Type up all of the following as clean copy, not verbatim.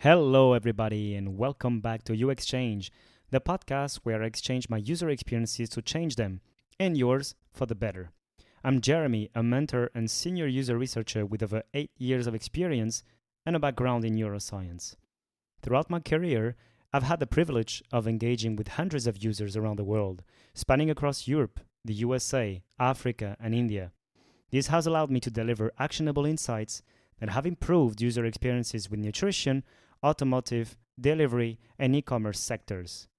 Hello, everybody, and welcome back to UXchange, the podcast where I exchange my user experiences to change them, and yours for the better. I'm Jeremy, a mentor and senior user researcher with over 8 years of experience and a background in neuroscience. Throughout my career, I've had the privilege of engaging with hundreds of users around the world, spanning across Europe, the USA, Africa, and India. This has allowed me to deliver actionable insights that have improved user experiences with nutrition, automotive, delivery, and e-commerce sectors.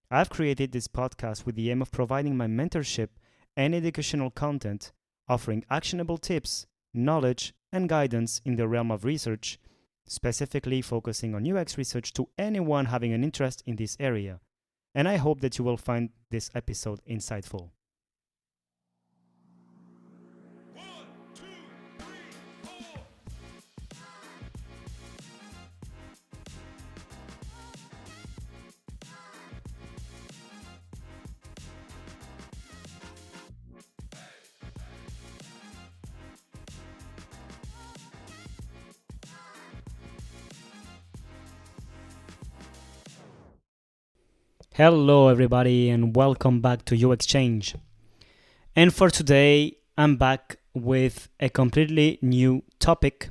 I've created this podcast with the aim of providing my mentorship and educational content, offering actionable tips, knowledge, and guidance in the realm of research, specifically focusing on UX research to anyone having an interest in this area. And I hope that you will find this episode insightful. Hello, everybody, and welcome back to UXchange. And for today, I'm back with a completely new topic,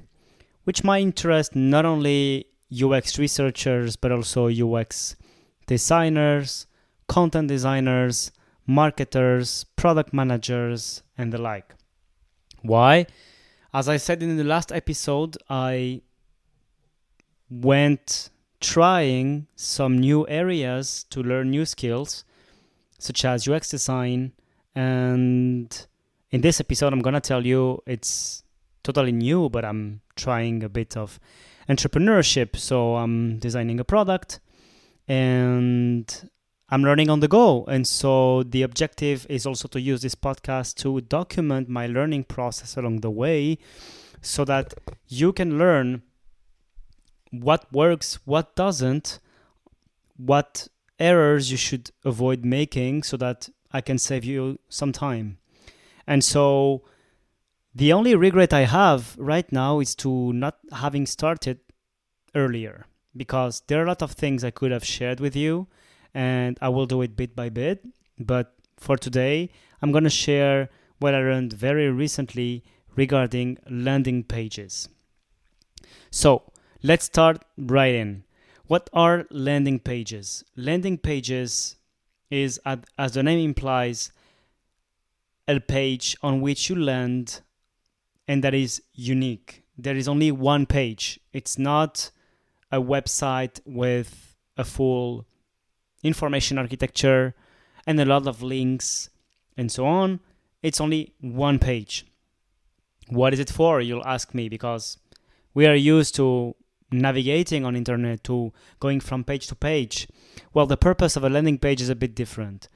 which might interest not only UX researchers, but also UX designers, content designers, marketers, product managers, and the like. Why? As I said in the last episode, I went trying some new areas to learn new skills, such as UX design. And in this episode, I'm going to tell you it's totally new, but I'm trying a bit of entrepreneurship. So I'm designing a product and I'm learning on the go. And so the objective is also to use this podcast to document my learning process along the way so that you can learn what works, what doesn't, what errors you should avoid making so that I can save you some time. And so the only regret I have right now is to not having started earlier, because there are a lot of things I could have shared with you and I will do it bit by bit. But for today, I'm going to share what I learned very recently regarding landing pages. So let's start right in. What are landing pages? Landing pages is, as the name implies, a page on which you land and that is unique. There is only one page. It's not a website with a full information architecture and a lot of links and so on. It's only one page. What is it for? You'll ask me, because we are used to navigating on internet, to going from page to page. Well, the purpose of a landing page is a bit different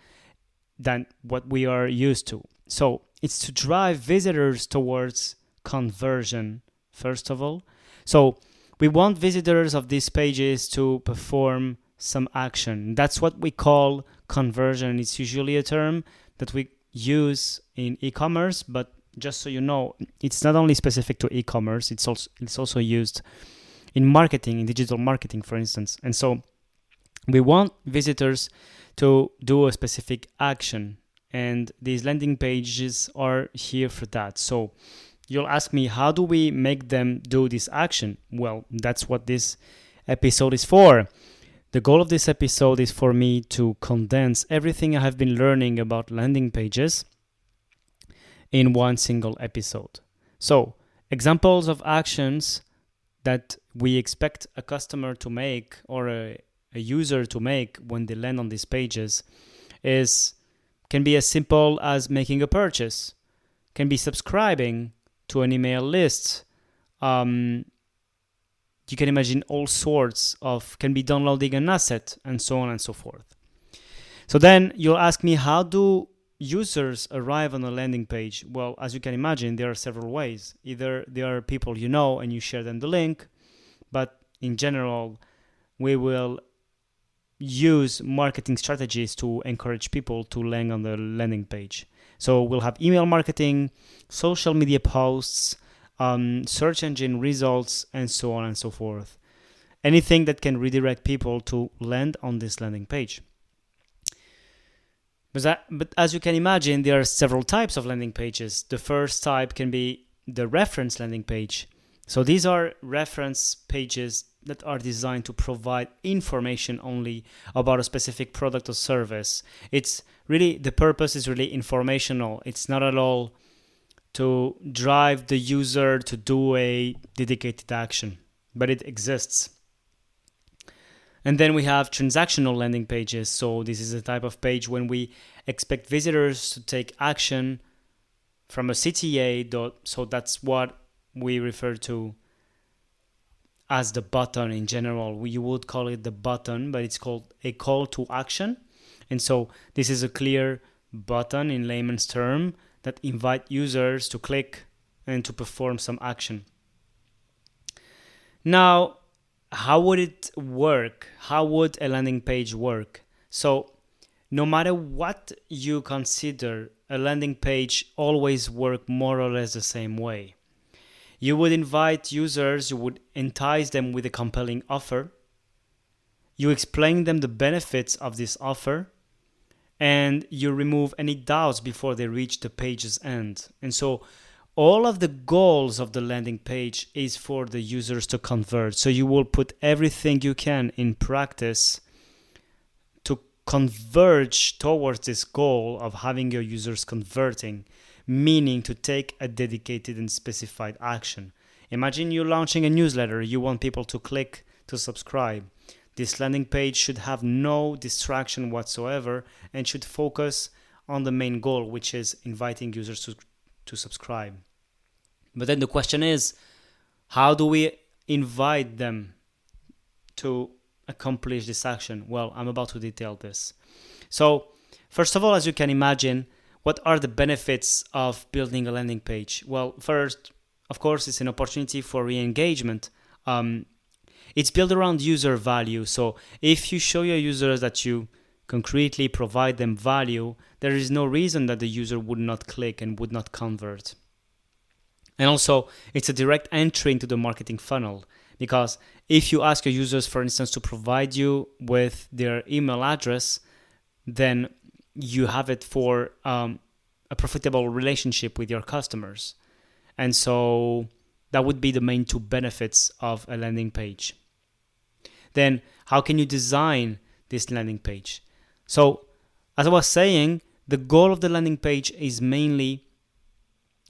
than what we are used to. So it's to drive visitors towards conversion, first of all. So we want visitors of these pages to perform some action. That's what we call conversion. It's usually a term that we use in e-commerce, but just so you know, it's not only specific to e-commerce, it's also used in marketing, in digital marketing, for instance. And so we want visitors to do a specific action, and these landing pages are here for that. So you'll ask me, how do we make them do this action? Well, that's what this episode is for. The goal of this episode is for me to condense everything I have been learning about landing pages in one single episode. So, examples of actions that we expect a customer to make or a user to make when they land on these pages can be as simple as making a purchase, can be subscribing to an email list. You can imagine all sorts of, can be downloading an asset, and so on and so forth. So then you'll ask me, how do users arrive on a landing page? Well, as you can imagine, there are several ways. Either there are people you know and you share them the link, but in general, we will use marketing strategies to encourage people to land on the landing page. So we'll have email marketing, social media posts, search engine results, and so on and so forth. anything that can redirect people to land on this landing page. But as you can imagine, there are several types of landing pages. The first type can be the reference landing page. So these are reference pages that are designed to provide information only about a specific product or service. It's really, the purpose is really informational. It's not at all to drive the user to do a dedicated action, but it exists. And then we have transactional landing pages. So this is a type of page when we expect visitors to take action from a CTA. So that's what we refer to as the button in general. We would call it the button, but it's called a call to action. And so this is a clear button in layman's term that invite users to click and to perform some action. Now, how would it work? How would a landing page work? So no matter what you consider, a landing page always works more or less the same way. You would invite users, you would entice them with a compelling offer. You explain them the benefits of this offer, and you remove any doubts before they reach the page's end. And so all of the goals of the landing page is for the users to convert. So you will put everything you can in practice to converge towards this goal of having your users converting, meaning to take a dedicated and specified action. Imagine you're launching a newsletter. You want people to click to subscribe. This landing page should have no distraction whatsoever and should focus on the main goal, which is inviting users to subscribe. But then the question is, how do we invite them to accomplish this action? Well, I'm about to detail this. So, first of all, as you can imagine, what are the benefits of building a landing page? Well, first, of course, it's an opportunity for re-engagement. It's built around user value. So if you show your users that you concretely provide them value, there is no reason that the user would not click and would not convert. And also, it's a direct entry into the marketing funnel, because if you ask your users, for instance, to provide you with their email address, then you have it for a profitable relationship with your customers. And so that would be the main two benefits of a landing page. Then how can you design this landing page? So as I was saying, the goal of the landing page is mainly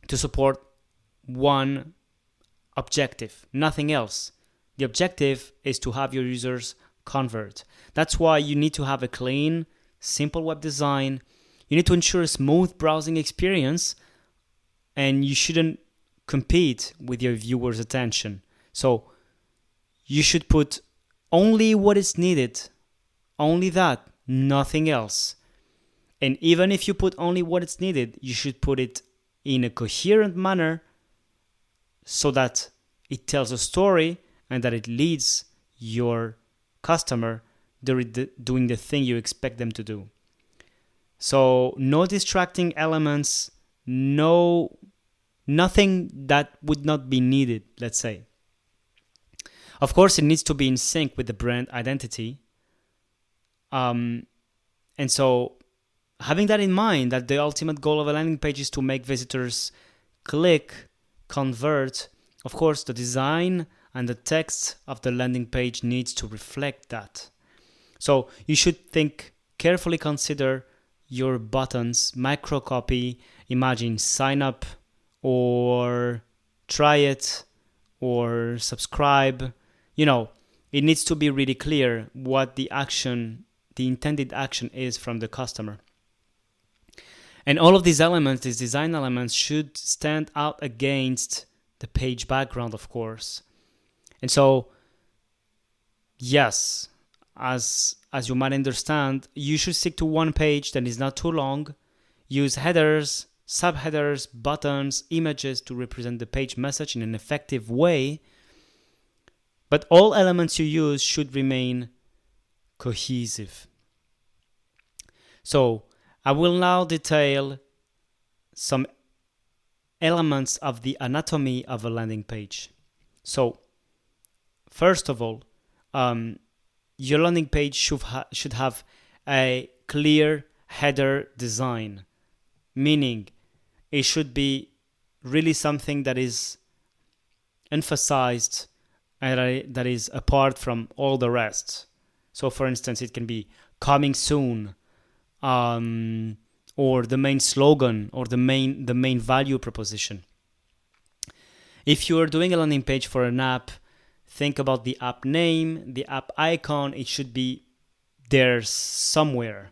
to support one objective, nothing else. The objective is to have your users convert. That's why you need to have a clean, simple web design. You need to ensure a smooth browsing experience, and you shouldn't compete with your viewers' attention. So you should put only what is needed, only that, nothing else. And even if you put only what is needed, you should put it in a coherent manner so that it tells a story and that it leads your customer doing the thing you expect them to do. So no distracting elements, nothing that would not be needed, let's say. Of course, it needs to be in sync with the brand identity. And so having that in mind, that the ultimate goal of a landing page is to make visitors click, convert, of course, the design and the text of the landing page needs to reflect that. So you should carefully consider your buttons, microcopy, imagine sign up or try it or subscribe. It needs to be really clear what the intended action is from the customer. And all of these elements, these design elements, should stand out against the page background, of course. And so, yes, as you might understand, you should stick to one page that is not too long. Use headers, subheaders, buttons, images to represent the page message in an effective way. But all elements you use should remain cohesive. So I will now detail some elements of the anatomy of a landing page. So first of all, your landing page should have a clear header design, meaning it should be really something that is emphasized and that is apart from all the rest. So for instance, it can be coming soon, or the main slogan, or the main value proposition. If you are doing a landing page for an app, think about the app name, the app icon. It should be there somewhere.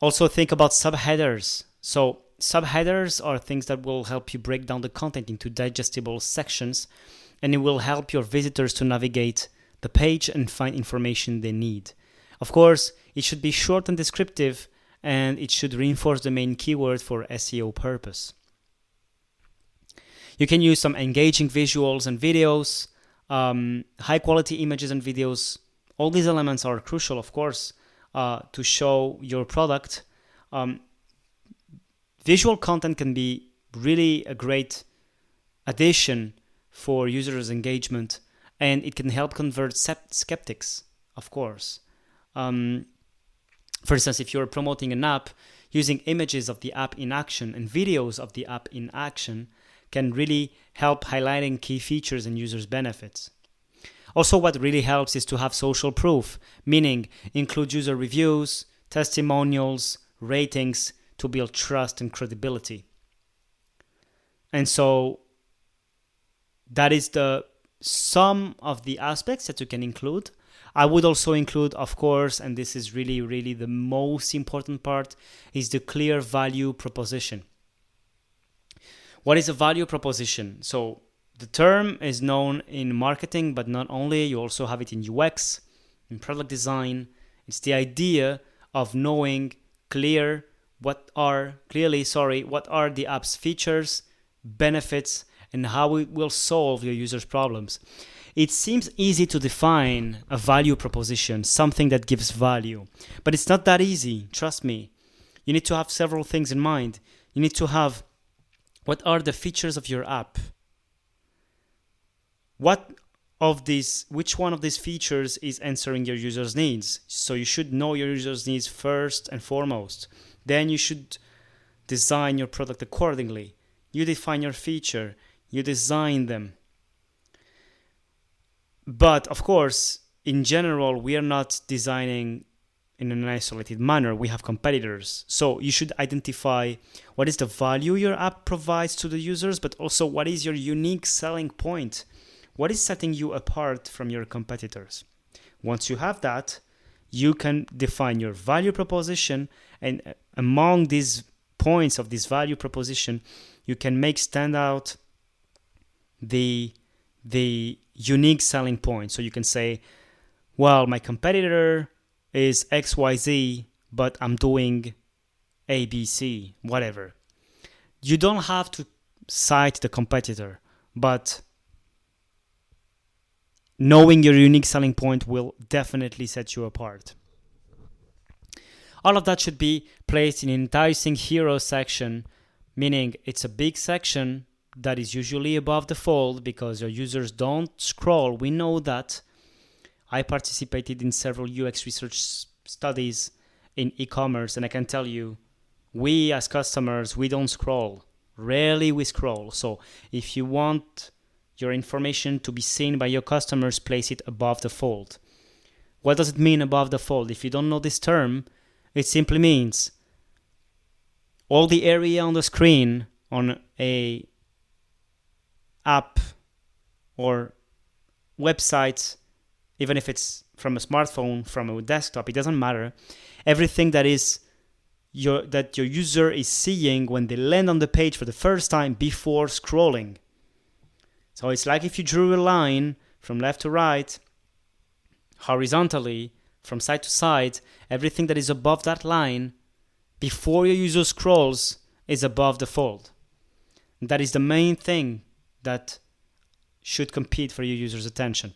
Also think about subheaders. So subheaders are things that will help you break down the content into digestible sections, and it will help your visitors to navigate the page and find information they need. Of course, it should be short and descriptive, and it should reinforce the main keyword for SEO purpose. You can use some engaging visuals and videos, high quality images and videos. All these elements are crucial, of course, to show your product. Visual content can be really a great addition for users' engagement, and it can help convert skeptics, of course. For instance, if you're promoting an app, using images of the app in action and videos of the app in action can really help highlighting key features and users' benefits. Also, what really helps is to have social proof, meaning include user reviews, testimonials, ratings to build trust and credibility. And so that is the sum of the aspects that you can include. I would also include, of course, and this is really, really the most important part, is the clear value proposition. What is a value proposition? So the term is known in marketing, but not only, you also have it in UX, in product design. It's the idea of knowing what are the app's features, benefits, and how it will solve your users' problems. It seems easy to define a value proposition, something that gives value, but it's not that easy, trust me. You need to have several things in mind. You need to have, what are the features of your app? Which one of these features is answering your users' needs? So you should know your users' needs first and foremost. Then you should design your product accordingly. You define your feature, you design them. But of course, in general, we are not designing in an isolated manner. We have competitors. So you should identify what is the value your app provides to the users, but also what is your unique selling point? What is setting you apart from your competitors? Once you have that, you can define your value proposition, and among these points of this value proposition, you can make stand out the unique selling point. So you can say, well, my competitor is XYZ, but I'm doing ABC, whatever. You don't have to cite the competitor, but knowing your unique selling point will definitely set you apart. All of that should be placed in an enticing hero section, meaning it's a big section that is usually above the fold because your users don't scroll. We know that. I participated in several UX research studies in e-commerce, and I can tell you, we as customers, we don't scroll. Rarely we scroll. So if you want your information to be seen by your customers, place it above the fold. What does it mean above the fold? If you don't know this term, it simply means all the area on the screen on a app or website, even if it's from a smartphone, from a desktop, it doesn't matter. Everything that your user is seeing when they land on the page for the first time before scrolling. So it's like if you drew a line from left to right, horizontally, from side to side, everything that is above that line, before your user scrolls, is above the fold. And that is the main thing that should compete for your user's attention.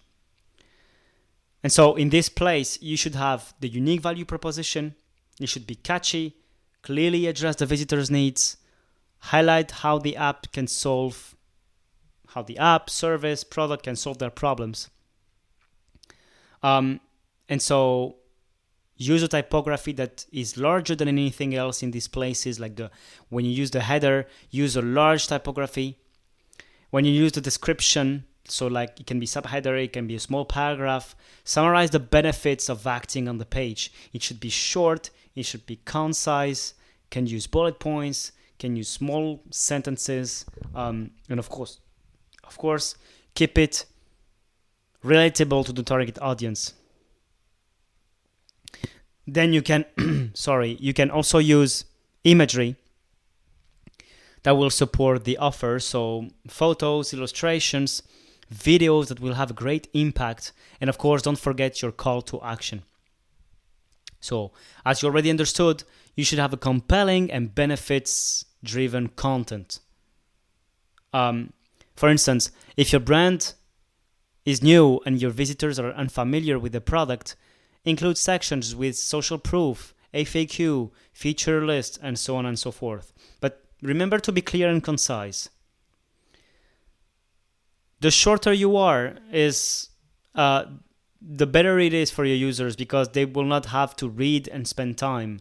And so in this place, you should have the unique value proposition. It should be catchy, clearly address the visitor's needs, highlight how the app, service, product can solve their problems. And so use a typography that is larger than anything else in these places. Like when you use the header, use a large typography. When you use the description, so like it can be subheader, it can be a small paragraph, summarize the benefits of acting on the page. It should be short, it should be concise, can use bullet points, can use small sentences, and of course, keep it relatable to the target audience. Then you can, you can also use imagery that will support the offer. So photos, illustrations, videos that will have a great impact. And of course, don't forget your call to action. So as you already understood, you should have a compelling and benefits-driven content. For instance, if your brand is new and your visitors are unfamiliar with the product, include sections with social proof, FAQ, feature list, and so on and so forth. But remember to be clear and concise. The shorter you are, the better it is for your users, because they will not have to read and spend time.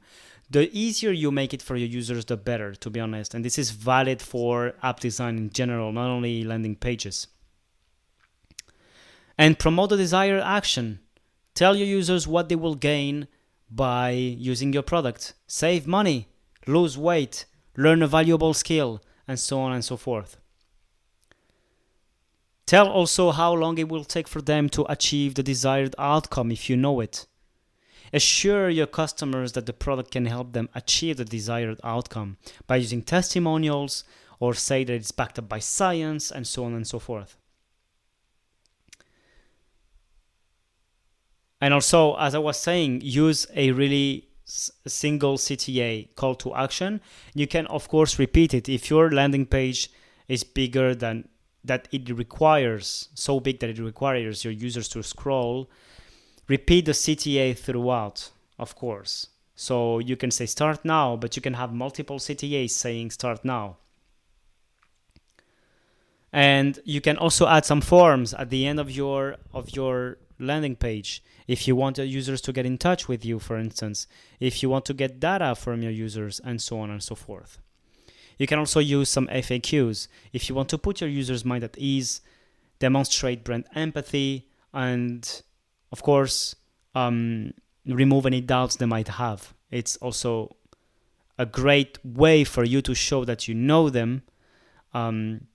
The easier you make it for your users, the better, to be honest. And this is valid for app design in general, not only landing pages. And promote the desired action. Tell your users what they will gain by using your product. Save money, lose weight, learn a valuable skill, and so on and so forth. Tell also how long it will take for them to achieve the desired outcome if you know it. Assure your customers that the product can help them achieve the desired outcome by using testimonials, or say that it's backed up by science, and so on and so forth. And also, as I was saying, use a really single CTA, call to action. You can, of course, repeat it. If your landing page is bigger than that, it requires, so big that it requires your users to scroll, repeat the CTA throughout, of course. So you can say start now, but you can have multiple CTAs saying start now. And you can also add some forms at the end of your landing page. If you want your users to get in touch with you, for instance, if you want to get data from your users, and so on and so forth. You can also use some FAQs. If you want to put your users' mind at ease, demonstrate brand empathy, and of course, remove any doubts they might have. It's also a great way for you to show that you know them, and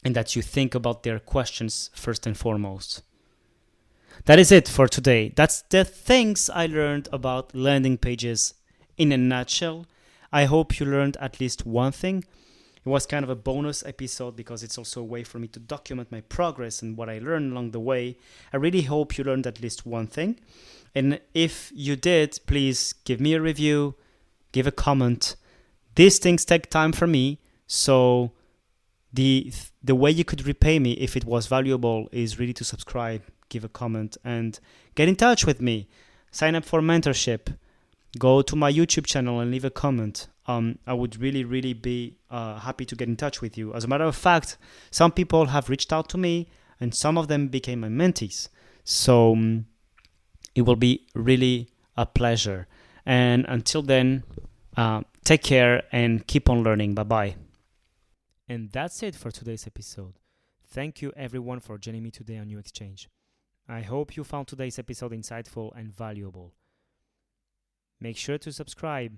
that you think about their questions first and foremost. That is it for today. That's the things I learned about landing pages in a nutshell. I hope you learned at least one thing. It was kind of a bonus episode because it's also a way for me to document my progress and what I learned along the way. I really hope you learned at least one thing. And if you did, please give me a review, give a comment. These things take time for me, so the way you could repay me if it was valuable is really to subscribe, give a comment, and get in touch with me. Sign up for mentorship. Go to my YouTube channel and leave a comment. I would really be happy to get in touch with you. As a matter of fact, some people have reached out to me, and some of them became my mentees. So it will be really a pleasure. And until then, take care and keep on learning. Bye-bye. And that's it for today's episode. Thank you everyone for joining me today on New Exchange. I hope you found today's episode insightful and valuable. Make sure to subscribe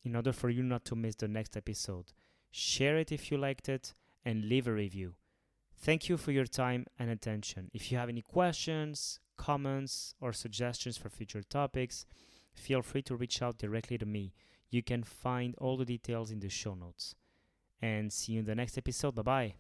in order for you not to miss the next episode. Share it if you liked it, and leave a review. Thank you for your time and attention. If you have any questions, comments, or suggestions for future topics, feel free to reach out directly to me. You can find all the details in the show notes. And see you in the next episode. Bye-bye.